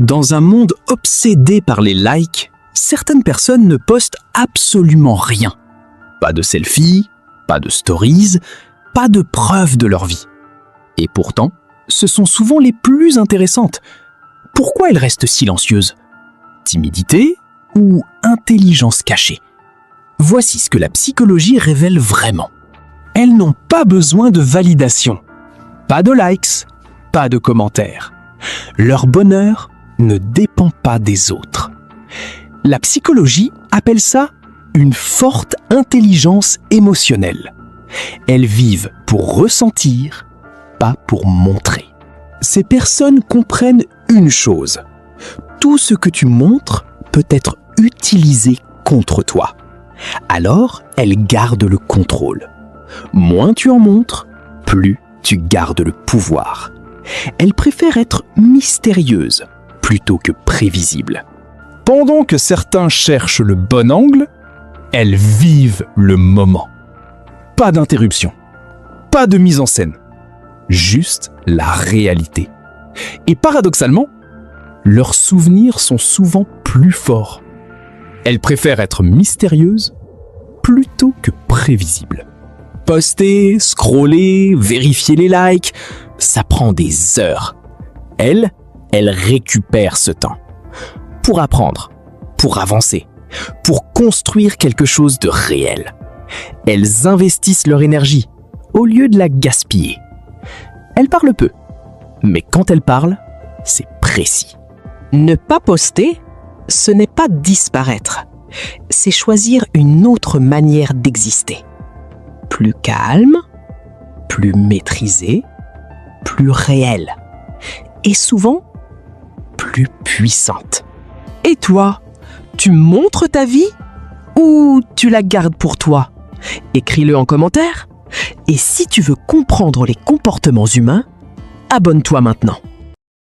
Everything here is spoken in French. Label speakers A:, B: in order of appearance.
A: Dans un monde obsédé par les likes, certaines personnes ne postent absolument rien. Pas de selfies, pas de stories, pas de preuves de leur vie. Et pourtant, ce sont souvent les plus intéressantes. Pourquoi elles restent silencieuses? Timidité ou intelligence cachée? Voici ce que la psychologie révèle vraiment. Elles n'ont pas besoin de validation. Pas de likes, pas de commentaires. Leur bonheur ne dépend pas des autres. La psychologie appelle ça une forte intelligence émotionnelle. Elles vivent pour ressentir, pas pour montrer. Ces personnes comprennent une chose. Tout ce que tu montres peut être utilisé contre toi. Alors, elles gardent le contrôle. Moins tu en montres, plus tu gardes le pouvoir. Elles préfèrent être mystérieuses plutôt que prévisibles. Pendant que certains cherchent le bon angle, elles vivent le moment. Pas d'interruption, pas de mise en scène, juste la réalité. Et paradoxalement, leurs souvenirs sont souvent plus forts. Elles préfèrent être mystérieuses plutôt que prévisibles. Poster, scroller, vérifier les likes, ça prend des heures. Elles récupèrent ce temps. Pour apprendre, pour avancer, pour construire quelque chose de réel. Elles investissent leur énergie au lieu de la gaspiller. Elles parlent peu, mais quand elles parlent, c'est précis.
B: Ne pas poster, ce n'est pas disparaître. C'est choisir une autre manière d'exister. Plus calme, plus maîtrisée, plus réelle. Et souvent, plus puissante. Et toi, tu montres ta vie ou tu la gardes pour toi? Écris-le en commentaire. Et si tu veux comprendre les comportements humains, abonne-toi maintenant.